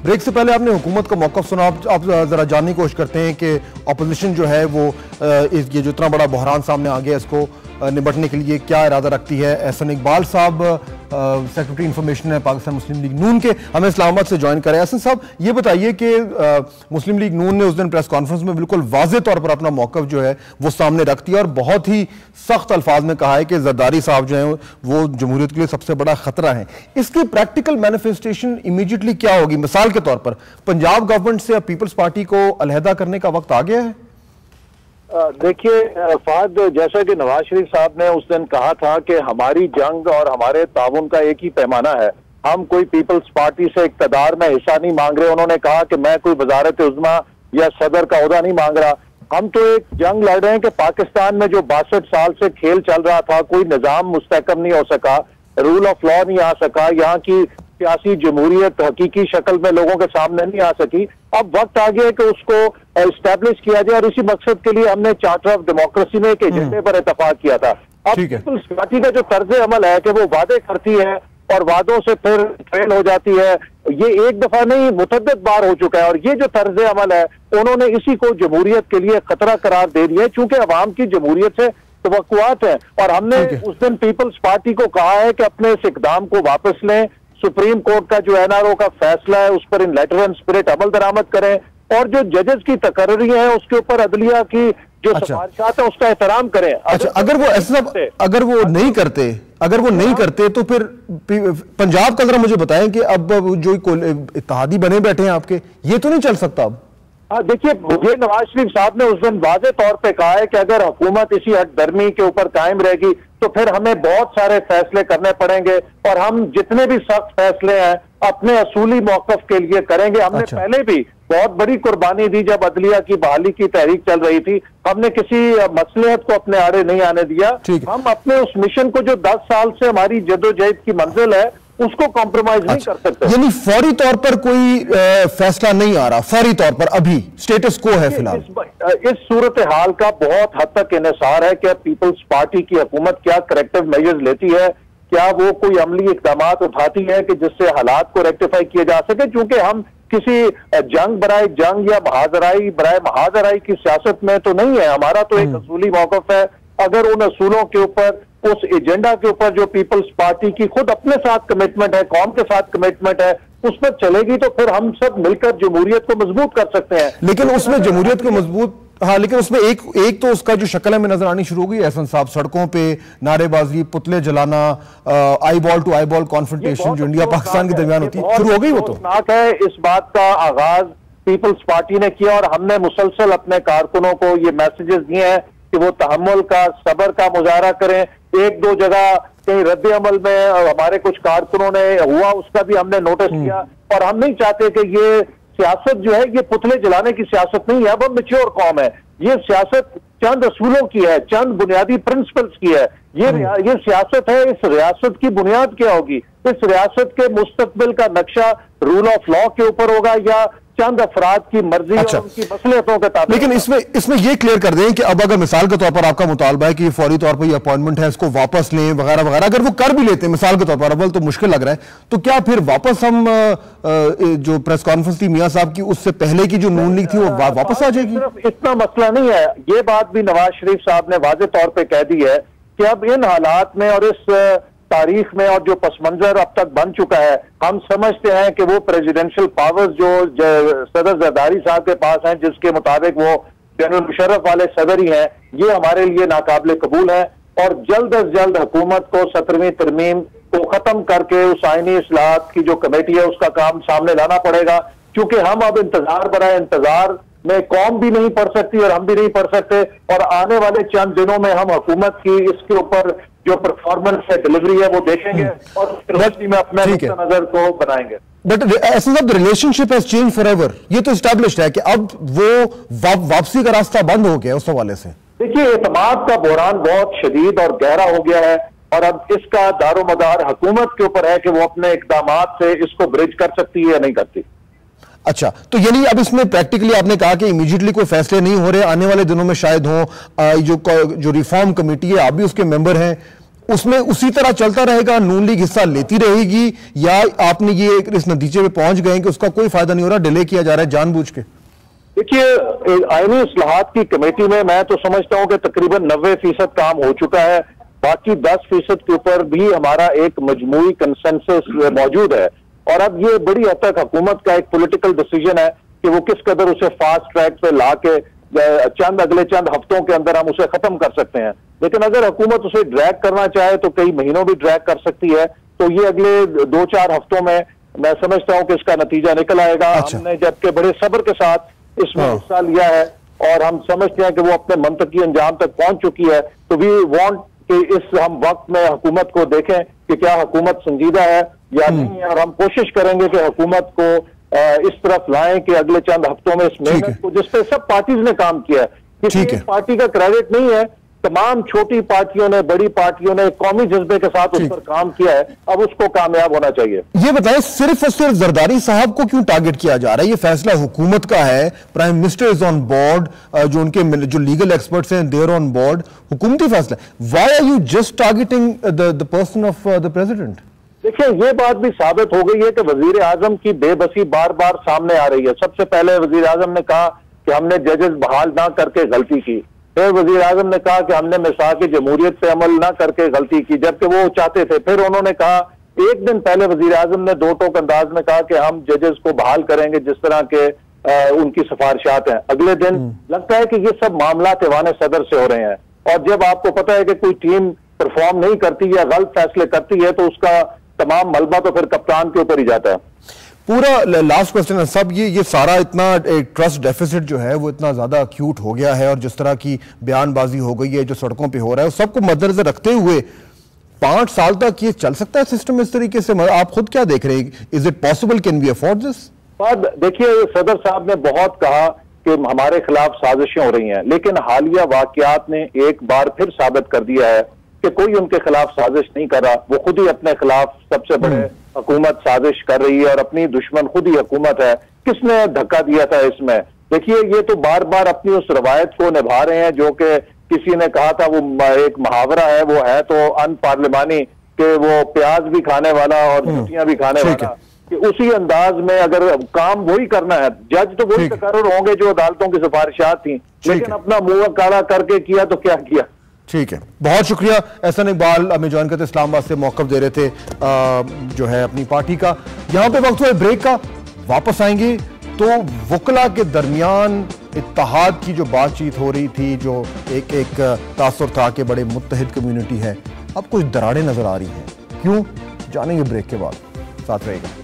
Break से पहले आपने हुकूमत का मौक़िफ़ सुना, आप ज़रा जानने की कोशिश करते हैं कि अपोजिशन जो है वो ये जो इतना बड़ा बहरान सामने आ गया इसको निपटने के लिए क्या इरादा रखती है। एहसन इकबाल साहब सेक्रेटरी इंफॉर्मेशन है पाकिस्तान मुस्लिम लीग नून के, हमें इस्लामाबाद से ज्वाइन करें। एहसन साहब ये बताइए कि मुस्लिम लीग नून ने उस दिन प्रेस कॉन्फ्रेंस में बिल्कुल वाज़ेह तौर पर अपना मौक़िफ़ जो है वो सामने रख दिया और बहुत ही सख्त अल्फाज में कहा है कि जरदारी साहब जो हैं वो जमहूरियत के लिए सबसे बड़ा खतरा है। इसकी प्रैक्टिकल मैनिफेस्टेशन इमीडिएटली क्या होगी? मिसाल के तौर पर पंजाब गवर्नमेंट से पीपल्स पार्टी को अलहदा करने का वक्त आ गया है। देखिए फाद, जैसा कि नवाज शरीफ साहब ने उस दिन कहा था कि हमारी जंग और हमारे ताउन का एक ही पैमाना है, हम कोई पीपल्स पार्टी से इक़्तिदार में हिस्सा नहीं मांग रहे। उन्होंने कहा कि मैं कोई वजारत उज़्मा या सदर का ओहदा नहीं मांग रहा। हम तो एक जंग लड़ रहे हैं कि पाकिस्तान में जो 62 साल से खेल चल रहा था, कोई निज़ाम मुस्तहकम नहीं हो सका, रूल ऑफ लॉ नहीं आ सका, यहाँ की सियासी जमहूरियत हकीकी शक्ल में लोगों के सामने नहीं आ सकी। अब वक्त आ गया कि उसको एस्टैब्लिश किया जाए और इसी मकसद के लिए हमने चार्टर ऑफ डेमोक्रेसी में एक एजेंडे पर इत्तेफाक किया था। अब पीपल्स पार्टी का जो तर्ज अमल है कि वो वादे करती है और वादों से फिर फेल हो जाती है, ये एक दफा नहीं मुतअद्दिद बार हो चुका है। और ये जो तर्ज अमल है उन्होंने इसी को जमहूरियत के लिए खतरा करार दे दिया है, चूंकि अवाम की जमहूरियत से तवक्कुआत है। और हमने उस दिन पीपल्स पार्टी को कहा है कि अपने इस इकदाम को वापस लें, सुप्रीम कोर्ट का जो NRO का फैसला है उस पर इन लेटर एंड स्पिरिट अमल दरामद करें और जो जजेस की तकर्री है उसके ऊपर अदलिया की जो सिफारिशात है उसका एहतराम करें। अगर वो नहीं करते तो फिर पंजाब का जरा मुझे बताएं कि अब जो इत्तेहादी बने बैठे हैं आपके, ये तो नहीं चल सकता अब। देखिए, मुझे नवाज शरीफ साहब ने उस दिन वाज़े तौर पे कहा है कि अगर हुकूमत इसी हटदर्मी के ऊपर कायम रहेगी तो फिर हमें बहुत सारे फैसले करने पड़ेंगे और हम जितने भी सख्त फैसले हैं अपने असूली मौक़िफ़ के लिए करेंगे। हमने पहले भी बहुत बड़ी कुर्बानी दी जब अदलिया की बहाली की तहरीक चल रही थी, हमने किसी मसलियत को अपने आड़े नहीं आने दिया। हम अपने उस मिशन को जो 10 साल से हमारी जद्दोजहद की मंजिल है उसको कॉम्प्रोमाइज नहीं कर सकते। यानी फौरी तौर पर कोई फैसला नहीं आ रहा, फौरी तौर पर अभी स्टेटस को है फिलहाल। इस सूरत हाल का बहुत हद तक इन्हिसार है कि पीपल्स पार्टी की हुकूमत क्या करेक्टिव मेजर्स लेती है, क्या वो कोई अमली इक़दामात उठाती है कि जिससे हालात को रेक्टिफाई किया जा सके। क्योंकि हम किसी जंग बराए जंग या महाजराई बराए महाजराई की सियासत में तो नहीं है, हमारा तो एक असूली मौक़िफ़ है। अगर उन असूलों के ऊपर, उस एजेंडा के ऊपर जो पीपल्स पार्टी की खुद अपने साथ कमिटमेंट है, कौम के साथ कमिटमेंट है, उस पर चलेगी तो फिर हम सब मिलकर जमहूरियत को मजबूत कर सकते हैं। लेकिन उसमें जमहूरियत को मजबूत, हाँ, लेकिन उसमें एक तो उसका जो शक्ल में नजर आनी शुरू हो गई एहसन साहब, सड़कों पे नारेबाजी, पुतले जलाना, eye ball to eye ball confrontation जो इंडिया पाकिस्तान के दरमियान होती है, शुरू हो गई। वो तो है, इस बात का आगाज पीपल्स पार्टी ने किया और हमने मुसलसल अपने कारकुनों को ये मैसेजेस दिए हैं कि वो तहम्मुल का, सब्र का मुजाहरा करें। एक दो जगह कहीं रद्द अमल में हमारे कुछ कारकुनों ने हुआ, उसका भी हमने नोटिस किया। और हम नहीं चाहते कि ये सियासत जो है ये पुतले जलाने की सियासत नहीं है। अब हम मैच्योर कौम है, ये सियासत चंद असूलों की है, चंद बुनियादी प्रिंसिपल्स की है। ये सियासत है, इस रियासत की बुनियाद क्या होगी? इस रियासत के मुस्तकबिल का नक्शा रूल ऑफ लॉ के ऊपर होगा या चंद अफराद की मर्जी और उनकी मसलियतों के ताबिक? लेकिन इसमें ये क्लियर कर दें कि अब अगर मिसाल के तौर पर आपका मुतालबा है कि फौरी तौर पर ये अपॉइंटमेंट है, इसको वापस लें वगैरह वगैरह, अगर वो कर भी लेते हैं मिसाल के तौर पर, अव्वल तो मुश्किल लग रहा है, तो क्या फिर वापस हम जो प्रेस कॉन्फ्रेंस थी मियां साहब की उससे पहले की जो नून लीग थी वो वापस आ जाएगी? सिर्फ इतना मसला नहीं है, ये बात भी नवाज शरीफ साहब ने वाज़े तौर पर कह दी है कि अब इन हालात में और इस तारीख में और जो पसमंजर अब तक बन चुका है, हम समझते हैं कि वो प्रेसिडेंशियल पावर्स जो सदर जरदारी साहब के पास हैं, जिसके मुताबिक वो जनरल मुशर्रफ वाले सदर ही हैं, ये हमारे लिए नाकाबिल कबूल है। और जल्द अज जल्द हुकूमत को 17वीं तरमीम को खत्म करके उस आईनी इस्लाहत की जो कमेटी है उसका काम सामने लाना पड़ेगा। क्योंकि हम अब इंतजार बराए इंतजार में कौम भी नहीं पढ़ सकती और हम भी नहीं पढ़ सकते। और आने वाले चंद दिनों में हम हुकूमत की इसके ऊपर जो परफॉर्मेंस है, डिलीवरी है, वो देखेंगे और रोशनी में अपना नजर को बनाएंगे। But relationship has change forever, ये तो एस्टैब्लिश्ड है कि अब वो वापसी का रास्ता बंद हो गया उस हवाले से। देखिए, एतमाद का बहरान बहुत शदीद और गहरा हो गया है और अब इसका दारोमदार हुकूमत के ऊपर है कि वो अपने इकदामात से इसको ब्रिज कर सकती है या नहीं करती। अच्छा, तो यानी अब इसमें प्रैक्टिकली आपने कहा कि इमीडिएटली कोई फैसले नहीं हो रहे, आने वाले दिनों में शायद हो। जो रिफॉर्म कमेटी है, आप भी उसके मेंबर हैं, उसमें उसी तरह चलता रहेगा, नून लीग हिस्सा लेती रहेगी, या आपने ये इस नतीजे पे पहुंच गए कि उसका कोई फायदा नहीं हो रहा, डिले किया जा रहा है जानबूझ के? देखिए, आईनी इस्लाहात की कमेटी में मैं तो समझता हूं कि तकरीबन 90% काम हो चुका है। बाकी 10% के ऊपर भी हमारा एक मजमूई कंसेंसस मौजूद है, और अब ये बड़ी हद तक हुकूमत का एक पॉलिटिकल डिसीजन है कि वो किस कदर उसे फास्ट ट्रैक पे ला के अगले चंद हफ्तों के अंदर हम उसे खत्म कर सकते हैं। लेकिन अगर हुकूमत उसे ड्रैग करना चाहे तो कई महीनों भी ड्रैग कर सकती है। तो ये अगले 2-4 हफ्तों में मैं समझता हूं कि इसका नतीजा निकल आएगा। अच्छा। हमने जबकि बड़े सब्र के साथ इसमें हिस्सा लिया है और हम समझते हैं कि वो अपने मंतकी अंजाम तक पहुंच चुकी है। तो वी वांट कि इस हम वक्त में हुकूमत को देखें कि क्या हुकूमत संजीदा है या नहीं है, और हम कोशिश करेंगे कि हुकूमत को इस तरफ लाएं कि अगले चंद हफ्तों में इस मेहनत को, जिसपे सब पार्टीज ने काम किया है, किसी एक पार्टी का क्रेडिट नहीं है, तमाम छोटी पार्टियों ने, बड़ी पार्टियों ने कौमी जज्बे के साथ उस पर काम किया है। अब उसको कामयाब होना चाहिए। ये बताएं, सिर्फ और सिर्फ जरदारी साहब को क्यों टारगेट किया जा रहा है? ये फैसला हुकूमत का है, prime minister is on board, जो उनके जो लीगल एक्सपर्ट्स हैं दे आर ऑन बोर्ड, हुकूमती फैसला। Why are you just targeting the person of the president? देखिए, ये बात भी साबित हो गई है कि वजीर आजम की बेबसी बार बार सामने आ रही है। सबसे पहले वजीर आजम ने कहा कि हमने जजेस बहाल ना करके गलती की, फिर वजीर आजम ने कहा कि हमने मिसाक जमहूरियत पे अमल ना करके गलती की, जबकि वो चाहते थे। फिर उन्होंने कहा, एक दिन पहले वजीर आजम ने दो टोक अंदाज में कहा कि हम जजेस को बहाल करेंगे जिस तरह के उनकी सिफारिशात हैं। अगले दिन लगता है कि ये सब मामला ऐवान सदर से हो रहे हैं, और जब आपको पता है कि कोई टीम परफॉर्म नहीं करती या गलत फैसले करती है तो उसका तमाम मलबा तो फिर कप्तान के ऊपर ही जाता है। पूरा लास्ट क्वेश्चन है सब, ये सारा इतना ट्रस्ट डेफिसिट जो है वो इतना ज्यादा अक्यूट हो गया है, और जिस तरह की बयानबाजी हो गई है, जो सड़कों पे हो रहा है, उस सबको मद्देनजर रखते हुए 5 साल तक ये चल सकता है सिस्टम इस तरीके से? आप खुद क्या देख रहे हैं? Is it possible? Can we afford this? देखिए, सदर साहब ने बहुत कहा कि हमारे खिलाफ साजिशें हो रही हैं, लेकिन हालिया वाकयात ने एक बार फिर साबित कर दिया है कि कोई उनके खिलाफ साजिश नहीं कर रहा। वो खुद ही अपने खिलाफ सबसे बड़े हुकूमत साजिश कर रही है, और अपनी दुश्मन खुद ही हुकूमत है। किसने धक्का दिया था इसमें? देखिए, ये तो बार बार अपनी उस रवायत को निभा रहे हैं जो कि किसी ने कहा था, वो एक मुहावरा है, वो है तो अनपार्लिमानी, कि वो प्याज भी खाने वाला और जुतियां भी खाने वाला, कि उसी अंदाज में अगर काम वही करना है, जज तो वही तकर्रर होंगे जो अदालतों की सिफारिशात थी, लेकिन अपना मुंह काला करके किया तो क्या किया। ठीक है, बहुत शुक्रिया। एहसन इकबाल हमें ज्वाइन करते इस्लामाबाद से मौक़िफ़ दे रहे थे जो है अपनी पार्टी का। यहाँ पे वक्त हुआ ब्रेक का, वापस आएंगे तो वकला के दरमियान इत्तेहाद की जो बातचीत हो रही थी, जो एक तासुर था कि बड़े मुत्तहिद कम्युनिटी है, अब कुछ दरारें नजर आ रही हैं। क्यों? जानेंगे ब्रेक के बाद, साथ रहेगा।